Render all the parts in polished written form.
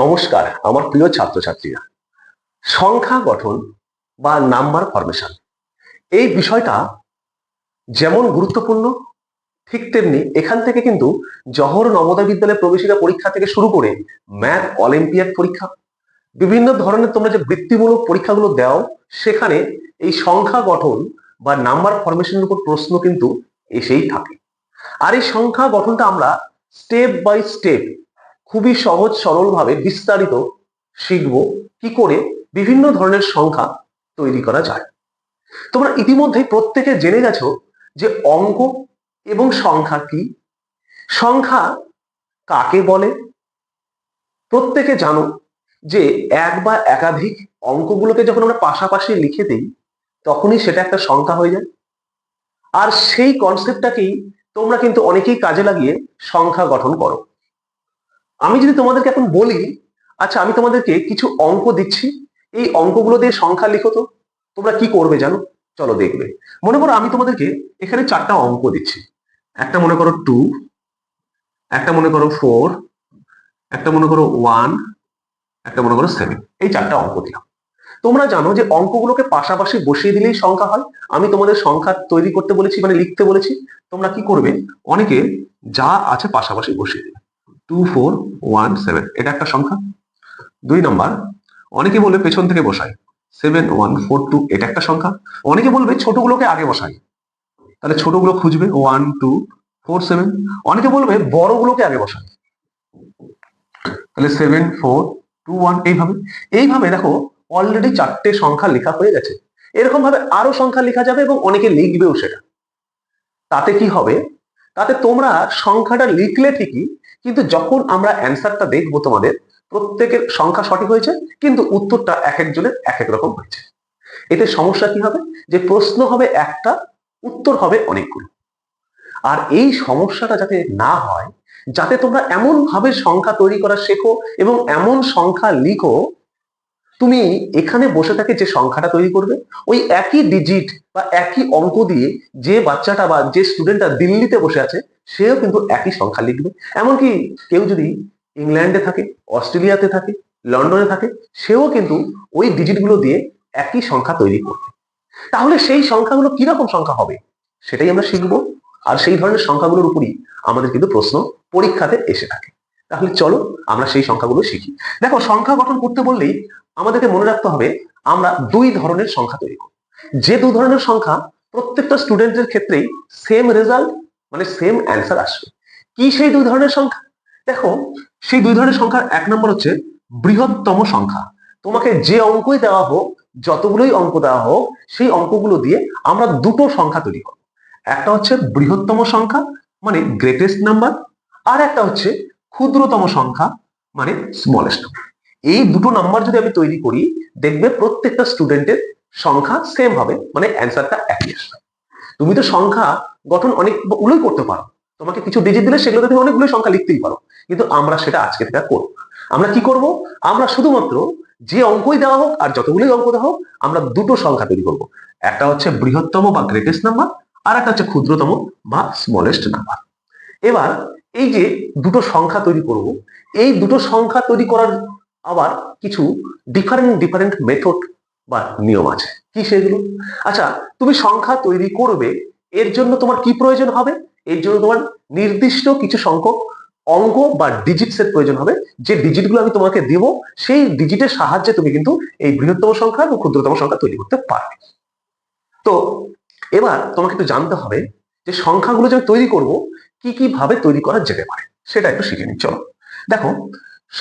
নমস্কার আমার প্রিয় ছাত্রছাত্রীরা। সংখ্যা গঠন বা নাম্বার ফরমেশন এই বিষয়টা যেমন গুরুত্বপূর্ণ ঠিক তেমনি এখান থেকে কিন্তু জওহর নবোদয় বিদ্যালয় প্রবেশিকা পরীক্ষা থেকে শুরু করে ম্যাথ অলিম্পিয়াড পরীক্ষা বিভিন্ন ধরনের তোমরা যে বৃত্তিমূলক পরীক্ষাগুলো দাও সেখানে এই সংখ্যা গঠন বা নাম্বার ফরমেশনের উপর প্রশ্ন কিন্তু এসেই থাকে। আর এই সংখ্যা গঠনটা আমরা স্টেপ বাই স্টেপ খুবই সহজ সরল ভাবে বিস্তারিত শিখব কি করে বিভিন্ন ধরনের সংখ্যা তৈরি করা যায়। তোমরা ইতিমধ্যেই প্রত্যেকে জেনে গেছো যে অঙ্ক এবং সংখ্যা কি, সংখ্যা কাকে বলে। প্রত্যেকে জানো যে এক বা একাধিক অঙ্কগুলোকে যখন আমরা পাশাপাশি লিখে দিই তখনই সেটা একটা সংখ্যা হয়ে যায়। আর সেই কনসেপ্টটাকেই তোমরা কিন্তু অনেকেই কাজে লাগিয়ে সংখ্যা গঠন করো। আমি যদি তোমাদেরকে এখন বলি, আচ্ছা আমি তোমাদেরকে কিছু অঙ্ক দিচ্ছি, এই অঙ্কগুলো দিয়ে সংখ্যা লিখো, তো তোমরা কি করবে জানো? চলো দেখবে। মনে করো আমি তোমাদেরকে এখানে চারটা অঙ্ক দিচ্ছি। একটা মনে করো 2, একটা মনে করো 4, একটা মনে করো 1, একটা মনে করো 7। এই চারটা অঙ্ক দিলাম। তোমরা জানো যে অঙ্কগুলোকে পাশাপাশি বসিয়ে দিলেই সংখ্যা হয়। আমি তোমাদের সংখ্যা তৈরি করতে বলেছি, মানে লিখতে বলেছি। তোমরা কি করবে, অনেকে যা আছে পাশাপাশি বসিয়ে দেবে। 2 4 1 7 এটা একটা সংখ্যা। 2 নাম্বার, অনেকে বলবে পেছন থেকে বসাই, 7 1 4 2 এটা একটা সংখ্যা। অনেকে বলবে ছোটগুলোকে আগে বসাই, তাহলে ছোটগুলো খুঁজবে 1 2 4 7। অনেকে বলবে বড়গুলোকে আগে বসাই, তাহলে 7 4 2 1। এইভাবে এইভাবে দেখো অলরেডি চারটে সংখ্যা লেখা হয়ে গেছে। এরকম ভাবে আরো সংখ্যা লেখা যাবে এবং অনেকে লিখবেও সেটা। তাতে কি হবে, তাতে তোমরা সংখ্যাটা লিখলে ঠিকই, কিন্তু যখন আমরা অ্যান্সারটা দেখবো তোমাদের প্রত্যেকের সংখ্যা সঠিক হয়েছে কিন্তু উত্তরটা এক একজনের এক এক রকম হয়েছে। এতে সমস্যা কি হবে, যে প্রশ্ন হবে একটা, উত্তর হবে অনেকগুলো। আর এই সমস্যাটা যাতে না হয়, যাতে তোমরা এমন ভাবে সংখ্যা তৈরি করা শেখো এবং এমন সংখ্যা লিখো, তুমি এখানে বসে থেকে যে সংখ্যাটা তৈরি করবে ওই একই ডিজিট বা একই অঙ্ক দিয়ে যে বাচ্চাটা বা যে স্টুডেন্টটা দিল্লিতে বসে আছে সেও কিন্তু একই সংখ্যা লিখবে। এমনকি কেউ যদি ইংল্যান্ডে থাকে, অস্ট্রেলিয়াতে থাকে, লন্ডনে থাকে, সেও কিন্তু ওই ডিজিটগুলো দিয়ে একই সংখ্যা তৈরি করবে। তাহলে সেই সংখ্যাগুলো কিরকম সংখ্যা হবে সেটাই আমরা শিখবো। আর সেই ধরনের সংখ্যাগুলোর উপরই আমাদের কিন্তু প্রশ্ন পরীক্ষাতে এসে থাকে। তাহলে চলো আমরা সেই সংখ্যাগুলো শিখি। দেখো, সংখ্যা গঠন করতে বললেই আমাদেরকে মনে রাখতে হবে আমরা দুই ধরনের সংখ্যা তৈরি করব। যে দু ধরনের সংখ্যা প্রত্যেকটা স্টুডেন্টের ক্ষেত্রেই সেম রেজাল্ট, মানে সেম অ্যান্সার আসবে। কি সেই দুই ধরনের সংখ্যা? দেখো, সেই দুই ধরনের সংখ্যার এক নম্বর হচ্ছে বৃহত্তম সংখ্যা। তোমাকে যে অঙ্কই দেওয়া হোক, যতগুলোই অঙ্ক দেওয়া হোক, সেই অঙ্কগুলো দিয়ে আমরা দুটো সংখ্যা তৈরি করব। একটা হচ্ছে বৃহত্তম সংখ্যা মানে গ্রেটেস্ট নাম্বার, আর একটা হচ্ছে ক্ষুদ্রতম সংখ্যা মানে স্মলেস্ট নাম্বার। এই দুটো নাম্বার যদি আমি তৈরি করি, দেখবে প্রত্যেকটা স্টুডেন্টের সংখ্যা সেম হবে, মানে অ্যান্সারটা একই আসবে। তুমি তো সংখ্যা গঠন অনেকগুলোই করতে পারো, তোমাকে কিছু ডিজিট দিলে সেগুলোতে তুমি অনেকগুলো সংখ্যা লিখতেই পারো, কিন্তু আমরা সেটা আজকে থেকে করব। আমরা কি করব, আমরা শুধুমাত্র যে অঙ্কই দেওয়া হোক আর যতগুলোই অঙ্ক দেওয়া হোক, আমরা দুটো সংখ্যা তৈরি করব। একটা হচ্ছে বৃহত্তম বা গ্রেটেস্ট নাম্বার, আর একটা হচ্ছে ক্ষুদ্রতম বা স্মলেস্ট নাম্বার। এবার এই যে দুটো সংখ্যা তৈরি করব, এই দুটো সংখ্যা তৈরি করার আবার কিছু ডিফারেন্ট ডিফারেন্ট মেথড বা নিয়ম আছে। কি সেগুলো? আচ্ছা, তুমি সংখ্যা তৈরি করবে, এর জন্য তোমার কি প্রয়োজন হবে? এর জন্য তোমার নির্দিষ্ট কিছু সংখ্যক অঙ্ক বা ডিজিটস এর প্রয়োজন হবে। যে ডিজিটগুলো আমি তোমাকে দেব, সেই ডিজিটের সাহায্যে তুমি কিন্তু এই বৃহত্তম সংখ্যা এবং ক্ষুদ্রতম সংখ্যা তৈরি করতে পারবে। তো এবার তোমাকে একটু জানতে হবে যে সংখ্যাগুলো যে তৈরি করব কি কি ভাবে তৈরি করা যেতে পারে সেটা একটু শিখে নিই। চলো দেখো,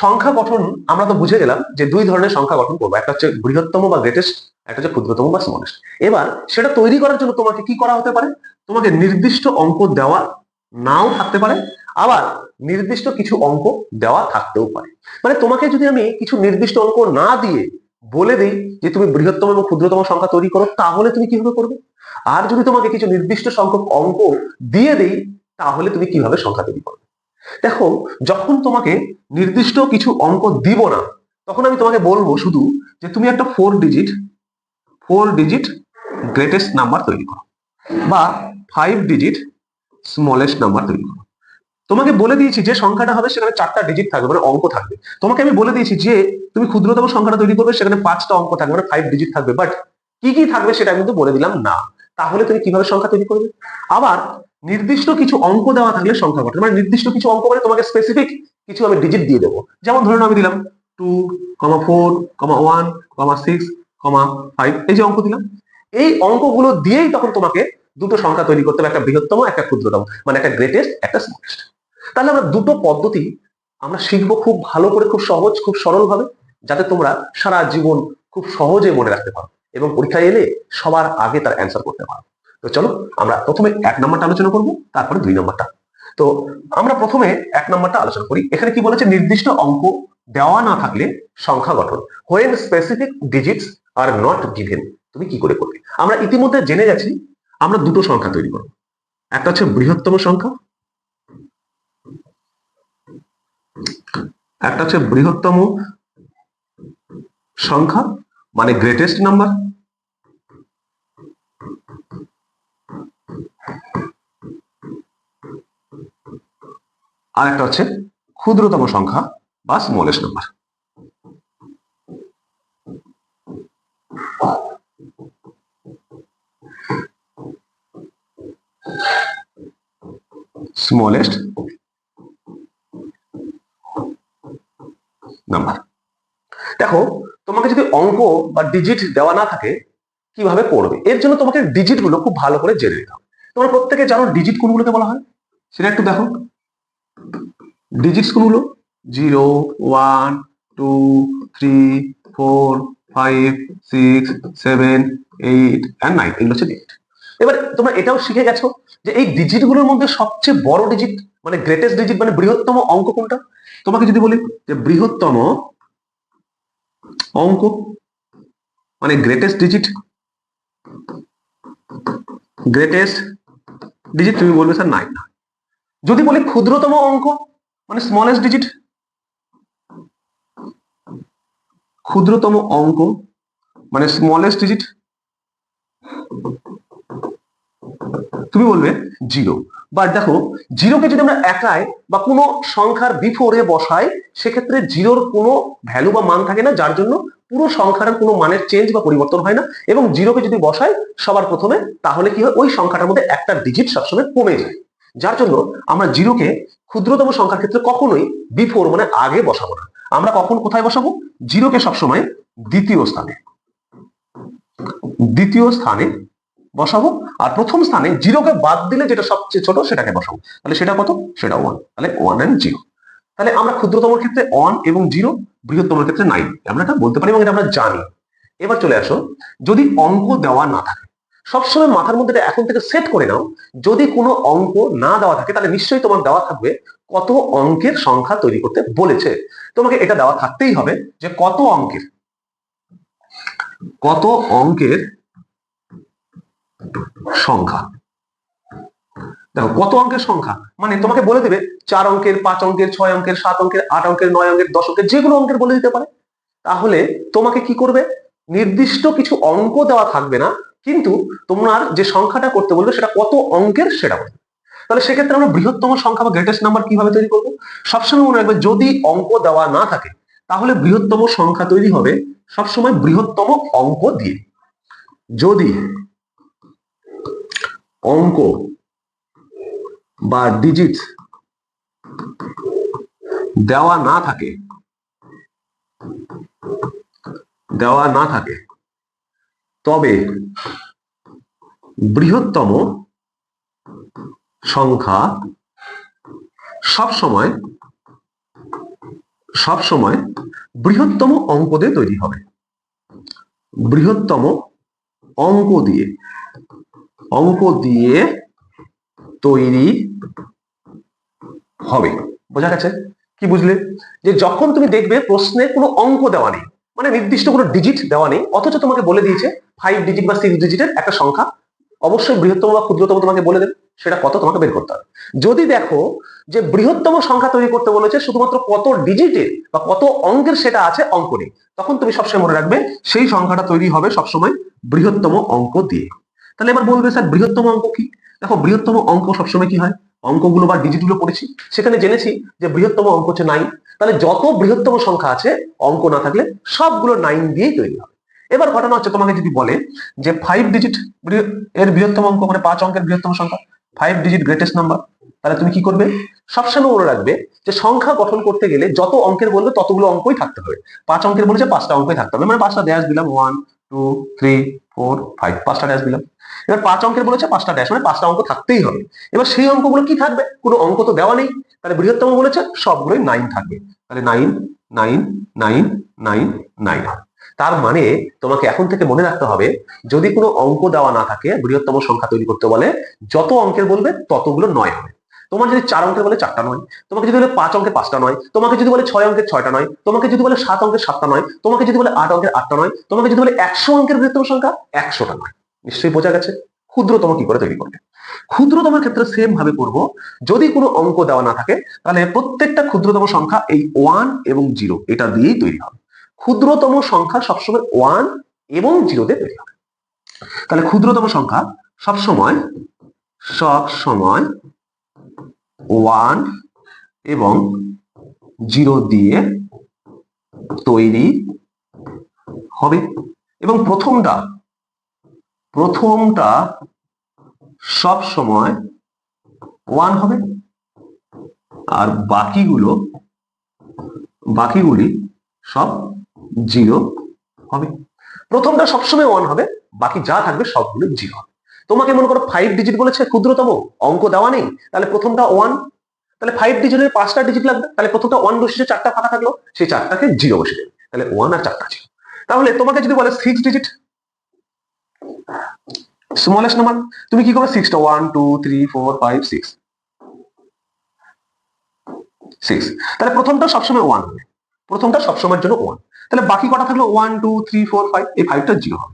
সংখ্যা গঠন আমরা তো বুঝে গেলাম যে দুই ধরনের সংখ্যা গঠন করবো, একটা হচ্ছে বৃহত্তম বা গ্রেটেস্ট, একটা হচ্ছে ক্ষুদ্রতম বা স্মলেস্ট। এবার সেটা তৈরি করার জন্য তোমাকে কি করা হতে পারে, তোমাকে নির্দিষ্ট অঙ্ক দেওয়া নাও থাকতে পারে, আবার নির্দিষ্ট কিছু অঙ্ক দেওয়া থাকতেও পারে। মানে তোমাকে যদি আমি কিছু নির্দিষ্ট অঙ্ক না দিয়ে বলে দিই যে তুমি বৃহত্তম এবং ক্ষুদ্রতম সংখ্যা তৈরি করো, তাহলে তুমি কিভাবে করবে? আর যদি তোমাকে কিছু নির্দিষ্ট সংখ্যক অঙ্ক দিয়ে দেই, তাহলে তুমি কিভাবে সংখ্যা তৈরি করবে? দেখো, যখন তোমাকে নির্দিষ্ট কিছু অঙ্ক দিব না, তখন আমি তোমাকে বলবো শুধু যে তুমি একটা 4 ডিজিট গ্রেটেস্ট নাম্বার তৈরি করো বা 5 ডিজিট স্মলেস্ট নাম্বার তৈরি করো। তোমাকে বলে দিয়েছি যে সংখ্যাটা হবে সেখানে 4টা ডিজিট থাকবে, মানে অঙ্ক থাকবে। তোমাকে আমি বলে দিয়েছি যে তুমি ক্ষুদ্রতম সংখ্যাটা তৈরি করবে, সেখানে 5টা অঙ্ক থাকবে, মানে 5 ডিজিট থাকবে, বাট কি কি থাকবে সেটা কিন্তু বলে দিলাম না। তাহলে তুমি কিভাবে সংখ্যা তৈরি করবে? আবার নির্দিষ্ট কিছু অঙ্ক দেওয়া থাকলে সংখ্যা গঠন, মানে নির্দিষ্ট কিছু অঙ্ক মানে তোমাকে স্পেসিফিক কিছু আমি ডিজিট দিয়ে দেবো। যেমন ধরুন আমি দিলাম 2, 4, 1, 6, 5, এই যে অঙ্ক দিলাম, এই অঙ্কগুলো দিয়েই তখন তোমাকে দুটো সংখ্যা তৈরি করতে হবে, একটা বৃহত্তম, একটা ক্ষুদ্রতম, মানে একটা গ্রেটেস্ট, একটা স্মলেস্ট। তাহলে আমরা দুটো পদ্ধতি আমরা শিখবো খুব ভালো করে, খুব সহজ, খুব সরল ভাবে, যাতে তোমরা সারা জীবন খুব সহজে মনে রাখতে পারো এবং পরীক্ষায় এলে সবার আগে তার অ্যান্সার করতে পারো। তো চলো আমরা প্রথমে 1 নম্বরটা আলোচনা করবো, তারপরে 2 নম্বরটা। তো আমরা প্রথমে 1 নম্বরটা আলোচনা করি। এখানে কি বলেছে? নির্দিষ্ট অঙ্ক দেওয়া না থাকলে সংখ্যা গঠন, when specific digits are not given, তুমি কি করে করবে? আমরা ইতিমধ্যে জেনে গেছি আমরা দুটো সংখ্যা তৈরি করব, একটা হচ্ছে বৃহত্তম সংখ্যা, একটা হচ্ছে বৃহত্তম সংখ্যা মানে গ্রেটেস্ট নাম্বার, আর একটা হচ্ছে ক্ষুদ্রতম সংখ্যা বা স্মলেস্ট নাম্বার। Smallest number. দেখো, তোমাকে যদি অঙ্ক বা ডিজিট দেওয়া না থাকে কিভাবে করবে, এর জন্য তোমাকে ডিজিট গুলো খুব ভালো করে জেনে নিতে হবে। তোমরা প্রত্যেকে জানো ডিজিট কোনগুলোকে বলা হয়, সেটা একটু দেখো। ডিজিটস কোনগুলো? 0, 1, 2, 3, 4, 5, 6, 7, 8 and 9, এগুলো হচ্ছে ডিজিট। এবার তোমরা এটাও শিখে গেছো যে এই ডিজিট গুলোর মধ্যে সবচেয়ে বড় ডিজিট মানে গ্রেটেস্ট ডিজিট মানে বৃহত্তম অঙ্ক কোনটা? তোমাকে যদি বলি যে বৃহত্তম অঙ্ক মানে গ্রেটেস্ট ডিজিট, গ্রেটেস্ট ডিজিট তুমি বলবে স্যার 9। যদি বলি ক্ষুদ্রতম অঙ্ক মানে স্মলেস্ট ডিজিট, ক্ষুদ্রতম অঙ্ক মানে স্মলেস্ট ডিজিট, তুমি বলবে 0। বাট দেখো, 0কে যদি আমরা একাই বা কোনো সংখ্যার বিফোরে বসাই, সেক্ষেত্রে 0র কোনো ভ্যালু বা মান থাকে না, যার জন্য পুরো সংখ্যার কোনো মানের চেঞ্জ বা পরিবর্তন হয় না। এবং 0কে যদি বসাই সবার প্রথমে, তাহলে কি হয়? ওই সংখ্যাটার মধ্যে একটা ডিজিট সবসময় কমে যায়। যার জন্য আমরা 0কে ক্ষুদ্রতম সংখ্যার ক্ষেত্রে কখনোই বিফোর মানে আগে বসাবো না। আমরা কখন কোথায় বসাবো? 0কে সবসময় দ্বিতীয় স্থানে, দ্বিতীয় স্থানে বসাবো। আর প্রথম স্থানে 0কে বাদ দিলে যেটা সবচেয়ে ছোট সেটাকে বসাবো। তাহলে সেটা কত? সেটা 1। তাহলে 1 and 0। তাহলে আমরা ক্ষুদ্রতম ক্ষেত্রে 1 এবং 0, বৃহত্তম ক্ষেত্রে 9, আমরা এটা বলতে পারি এবং এটা আমরা জানি। এবার চলে আসো, যদি অঙ্ক দেওয়া না থাকে, সবসময় মাথার মধ্যে এখন থেকে সেট করে নাও, যদি কোনো অঙ্ক না দেওয়া থাকে তাহলে নিশ্চয়ই তোমার দেওয়া থাকবে কত অঙ্কের সংখ্যা তৈরি করতে বলেছে। তোমাকে এটা দেওয়া থাকতেই হবে যে কত অঙ্কের, কত অঙ্কের সংখ্যা। দেখো, কত অঙ্কের সংখ্যা মানে তোমাকে বলে দেবে 4 অঙ্কের, 5 অঙ্কের, 6 অঙ্কের, 7 অঙ্কের, 8 অঙ্কের, 9 অঙ্কের, 10 অঙ্কের, যে কোনো অঙ্কের বলে দিতে পারে। তাহলে তোমাকে কি করবে? নির্দিষ্ট কিছু অঙ্ক দেওয়া থাকবে না, কিন্তু তোমার যে সংখ্যাটা করতে বলবে সেটা কত অঙ্কের সেটা বলবে। তাহলে সেক্ষেত্রে আমরা বৃহত্তম সংখ্যা বা গ্রেটেস্ট নাম্বার কিভাবে তৈরি করবো? সবসময় মনে রাখবে, যদি অঙ্ক দেওয়া না থাকে তাহলে বৃহত্তম সংখ্যা তৈরি হবে সবসময় বৃহত্তম অঙ্ক দিয়ে। যদি অঙ্ক বা ডিজিট দেওয়া না থাকে, দেওয়া না থাকে, তবে বৃহত্তম সংখ্যা সবসময় সবসময় বৃহত্তম অঙ্ক দিয়ে তৈরি হবে, বৃহত্তম অঙ্ক দিয়ে, অঙ্ক দিয়ে তৈরি হবে। বোঝা গেছে? কি বুঝলে? যে যখন তুমি দেখবে প্রশ্নে কোনো অঙ্ক দেওয়া নেই, মানে নির্দিষ্ট কোনো ডিজিট দেওয়া নেই, অথচ তোমাকে বলে দিয়েছে 5 ডিজিট বা 6 ডিজিটের একটা সংখ্যা, অবশ্যই বৃহত্তম বা ক্ষুদ্রতম তোমাকে বলে দেবে সেটা কত, তোমাকে বের করতে হবে। যদি দেখো যে বৃহত্তম সংখ্যা তৈরি করতে বলেছে, শুধুমাত্র কত ডিজিটের বা কত অঙ্কের সেটা আছে, অঙ্ক নেই, তখন তুমি সবসময় মনে রাখবে সেই সংখ্যাটা তৈরি হবে সবসময় বৃহত্তম অঙ্ক দিয়ে। তাহলে এবার বলবে স্যার বৃহত্তম অঙ্ক কি? দেখো, বৃহত্তম অঙ্ক সবসময় কি হয়? অঙ্কগুলো বা ডিজিটগুলো পড়েছি, সেখানে জেনেছি যে বৃহত্তম অঙ্ক হচ্ছে 9। তাহলে যত বৃহত্তম সংখ্যা আছে অঙ্ক না থাকলে সবগুলো 9 দিয়েই তৈরি হবে। এবার ঘটনা হচ্ছে তোমাকে যদি বলে যে 5 ডিজিট এর বৃহত্তম অঙ্ক, মানে 5 অঙ্কের বৃহত্তম সংখ্যা, 5 ডিজিট গ্রেটেস্ট নাম্বার, তাহলে তুমি কি করবে? সবসময় মনে রাখবে যে সংখ্যা গঠন করতে গেলে যত অঙ্কের বলবে ততগুলো অঙ্কই থাকতে হবে। 5 অঙ্কের বলেছে 5টা অঙ্কই থাকতে হবে, মানে 5টা ড্যাশ দিলাম, 1 2 3 4 5, 5টা ড্যাশ দিলাম। এবার 5 অঙ্কের বলেছে 5টা ড্যাশ, মানে 5টা অঙ্ক থাকতেই হবে। এবার সেই অঙ্কগুলো কি থাকবে? কোনো অঙ্ক তো দেওয়া নেই, তাহলে বৃহত্তম বলেছে সবগুলোই 9 থাকবে, তাহলে 9 9 9 9 9 হবে। তার মানে তোমাকে এখন থেকে মনে রাখতে হবে, যদি কোনো অঙ্ক দেওয়া না থাকে বৃহত্তম সংখ্যা তৈরি করতে বলে, যত অঙ্কের বলবে ততগুলো 9 হবে। তোমার যদি 4 অঙ্কের বলে 4টা নয়, তোমাকে যদি বলে 5 অঙ্কের 5টা নয়, তোমাকে যদি বলে 6 অঙ্কের 6টা নয়, তোমাকে যদি বলে 7 অঙ্কের 7টা নয়, তোমাকে যদি বলে 8 অঙ্কের 8টা নয়, তোমাকে যদি বলে 100 অঙ্কের বৃহত্তম সংখ্যা 100টা নয়। নিশ্চয়ই বোঝা গেছে ক্ষুদ্রতম কি করে তৈরি করবে। ক্ষুদ্রতমের ক্ষেত্রে সেম ভাবে করব। যদি কোনো অঙ্ক দেওয়া না থাকে তাহলে প্রত্যেকটা ক্ষুদ্রতম সংখ্যা এই 1 এবং 0 এটা দিয়েই তৈরি হবে। ক্ষুদ্রতম সংখ্যা সবসময় 1 এবং 0 দিয়ে তৈরি হবে। তাহলে ক্ষুদ্রতম সংখ্যা সবসময় 1 এবং 0 দিয়ে তৈরি হবে। এবং প্রথমটা সব সময় 1 হবে, আর বাকিগুলি সব 0 হবে। প্রথমটা সবসময় 1 হবে, বাকি যা থাকবে সবগুলো 0 হবে। তোমাকে মনে করো 5 ডিজিট বলেছে ক্ষুদ্রতম, অঙ্ক দেওয়া নেই, তাহলে প্রথমটা 1, তাহলে 5 ডিজিটের 5টা ডিজিট লাগবে, তাহলে প্রথমটা 1 বসেছে, 4টা ফাঁকা থাকলো, সেই 4টাকে 0 বসে দেবে, তাহলে 1 আর 4টা 0। তাহলে তোমাকে যদি বলে 6 ডিজিট স্মলেস্ট নাম্বার, তুমি কি করবে? 6টা 1 2 3 4 5 6, তাহলে প্রথমটা সবসময় 1 হবে, প্রথমটা সবসময়ের জন্য 1, তাহলে বাকি কটা থাকলো 1 2 3 4 5, এই 5টা 0 হবে।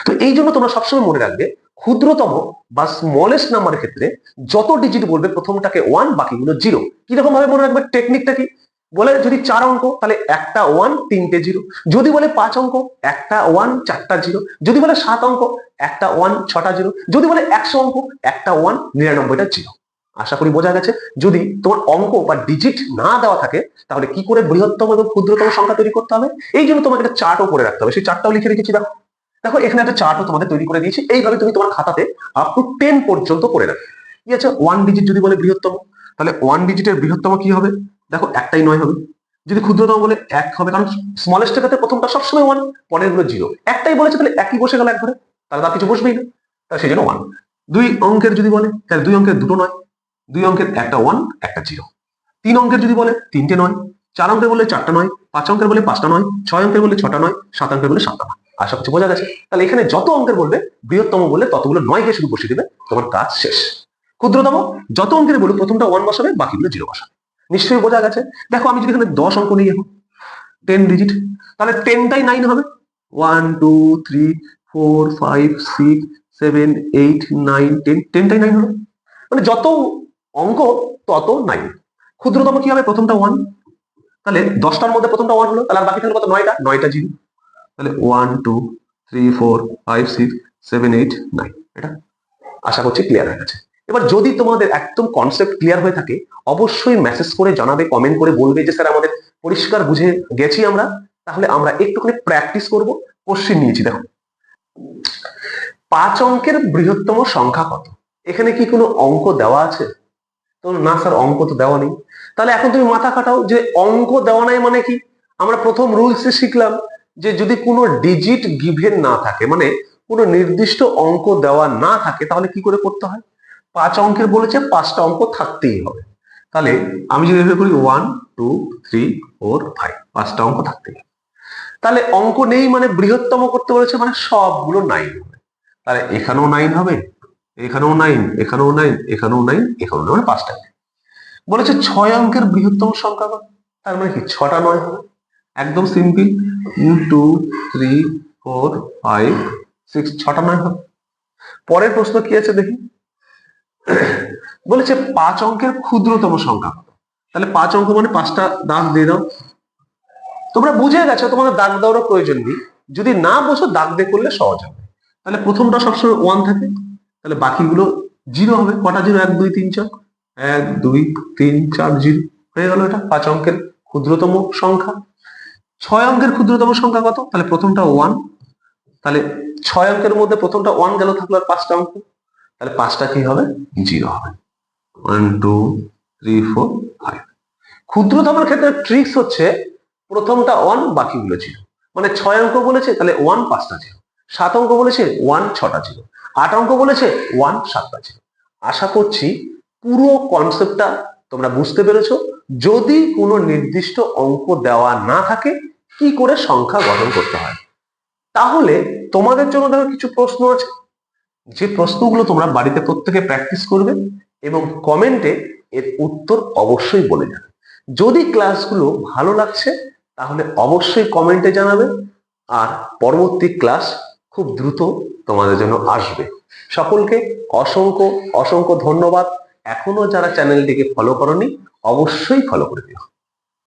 তো এই জন্য তোমরা সবসময় মনে রাখবে ক্ষুদ্রতম বা স্মলেস্ট নাম্বারের ক্ষেত্রে যত ডিজিট বলবে প্রথমটাকে 1, বাকিগুলো 0। কিরকম ভাবে মনে রাখবে? টেকনিকটা কি বলে, যদি 4 অঙ্ক তাহলে একটা 1 3টে 0, যদি বলে 5 অঙ্ক একটা 1 4টা 0, যদি বলে 7 অঙ্ক একটা 1 6টা 0, যদি বলে 100 অঙ্ক একটা 1 99টা 0। আশা করি বোঝা গেছে। যদি তোমার অঙ্ক বা ডিজিট না দেওয়া থাকে তাহলে কি করে বৃহত্তম এবং ক্ষুদ্রতম সংখ্যা তৈরি করতে হবে, এই জন্য তোমাকে একটা চার্টও করে রাখতে হবে। সেই চার্টটাও লিখে রেখেছি, দেখো দেখো এখানে একটা চার্টও তোমাদের তৈরি করে দিয়েছি। এইভাবে তুমি তোমার খাতাতে আপ টু 10 পর্যন্ত করে রাখবে। কি আছে? 1 ডিজিট যদি বলে বৃহত্তম, তাহলে 1 ডিজিটের বৃহত্তম কি হবে? দেখো একটাই 9 হবে। যদি ক্ষুদ্রতম বলে 1 হবে, কারণ স্মলেস্টের ক্ষেত্রে প্রথমটা সবসময় 1, পরের গুলো 0। একটাই বলেছে তাহলে একই বসে গেল এক ঘরে, তাহলে তার কিছু বসবেই না, তাহলে সেই জন্য 1। 2 অঙ্কের যদি বলে তাহলে 2 অঙ্কের দুটো 9, 2 অঙ্কের একটা 1 একটা 0। 3 অঙ্কের যদি বলে 3টে 9, 4 অঙ্কের বলে 4টা 9, 5 অঙ্কের বলে 5টা 9, 6 অঙ্কের বলে 6টা 9, 7 অঙ্কের বলে 7টা 9। আশা করছি বোঝা গেছে। তাহলে এখানে যত অঙ্কের বলবে বৃহত্তম বললে ততগুলো 9 কে শুধু বসিয়ে দেবে, তোমার কাজ শেষ। ক্ষুদ্রতম যত অঙ্কের বলবে প্রথমটা 1 বসাবে, বাকিগুলো 0 বসাবে। নিশ্চয়ই বোঝা গেছে। দেখো আমি যদি এখানে 10 অঙ্ক নিই, এখন 10 ডিজিট, তাহলে 10টাই 9 হবে। 1 2 3 4 5 6 7 8 9 10, 10টাই 9 হবে, মানে যত অঙ্ক তত 9। ক্ষুদ্রতম কি হবে? প্রথমটা 1, তাহলে 10টার মধ্যে প্রথমটা 1 হলো, তাহলে আর বাকি থাকলো কত? 9টা, 9টা 0, তাহলে 1 2 3 4 5 6 7 8 9। এটা আশা করছি ক্লিয়ার হয়ে গেছে। এবার যদি তোমাদের একদম কনসেপ্ট ক্লিয়ার হয়ে থাকে অবশ্যই মেসেজ করে জানাবে, কমেন্ট করে বলবে যে স্যার আমাদের পরিষ্কার বুঝে গেছি আমরা। তাহলে আমরা একটুখানি প্র্যাকটিস করব। কোশ্চেন নিয়েছি, দেখো 5 অঙ্কের বৃহত্তম সংখ্যা কত? এখানে কি কোনো অঙ্ক দেওয়া আছে? তো না স্যার, অঙ্ক তো দেওয়া নেই। তাহলে এখন তুমি মাথা খাটাও যে অঙ্ক দেওয়া নাই মানে কি। আমরা প্রথম রুলসে শিখলাম যে যদি কোনো ডিজিট গিভেন না থাকে, মানে কোনো নির্দিষ্ট অঙ্ক দেওয়া না থাকে, তাহলে কি করে করতে হয়? 5 অঙ্কের বলেছে 5টা অঙ্ক থাকতেই হবে। তাহলে আমি যদি এভাবে করি 1 2 3 4 5, 5টা অঙ্ক থাকতেই হবে। তাহলে অঙ্ক নেই মানে বৃহত্তম করতে বলেছে, মানে সবগুলো 9 হবে। তাহলে এখানেও 9 হবে, এখানেও 9, এখানেও 9, এখানেও 9, এখানেও 9, মানে 5টা। বলেছে 6 অঙ্কের বৃহত্তম সংখ্যা কত? তার মানে কি 6টা 9 হবে। একদম সিম্পল, 2 3 4 5 6, 6টা 9 হবে। পরের প্রশ্ন কি আছে দেখি। বলেছে 5 অঙ্কের ক্ষুদ্রতম সংখ্যা কত? তাহলে 5 অঙ্ক মানে 5টা দাগ দিয়ে দাও। তোমরা বুঝে গেছো, তোমাদের দাগ দেওয়ার প্রয়োজন নেই। যদি না বোঝো দাগ দিয়ে করলে সহজ হবে। তাহলে প্রথমটা সবসময় 1 থাকে, তাহলে বাকিগুলো জিরো হবে। কটা জিরো? 1 2 3 4, 1 2 3 4 জিরো হয়ে গেল। এটা 5 অঙ্কের ক্ষুদ্রতম সংখ্যা। 6 অঙ্কের ক্ষুদ্রতম সংখ্যা কত? তাহলে প্রথমটা 1, তাহলে 6 অঙ্কের মধ্যে প্রথমটা 1 গেল, থাকলো আর 5টা অঙ্ক, তাহলে 5টা কি হবে? জিরো হবে। 1 2 3 4 5। ক্ষুদ্রতমের ক্ষেত্রে ট্রিক্স হচ্ছে প্রথমটা 1, বাকিগুলো জিরো। মানে 6 অঙ্ক বলেছে তাহলে 1 5টা জিরো, 7 অঙ্ক বলেছে 1 6টা জিরো, 8 অঙ্ক বলেছে 1 7টা জিরো। আশা করছি পুরো কনসেপ্টটা তোমরা বুঝতে পেরেছো। যদি কোনো নির্দিষ্ট অঙ্ক দেওয়া না থাকে কি করে সংখ্যা গঠন করতে হয়, তাহলে তোমাদের জন্য দেখো কিছু প্রশ্ন আছে, যে প্রশ্নগুলো তোমরা বাড়িতে প্রত্যেকে প্র্যাকটিস করবে এবং কমেন্টে এর উত্তর অবশ্যই বলে যাবে। যদি ক্লাসগুলো ভালো লাগছে তাহলে অবশ্যই কমেন্টে জানাবে, আর পরবর্তী ক্লাস খুব দ্রুত তোমাদের জন্য আসবে। সকলকে অসংখ্য অসংখ্য ধন্যবাদ। এখনো যারা চ্যানেলটিকে ফলো করোনি অবশ্যই ফলো করে দিও।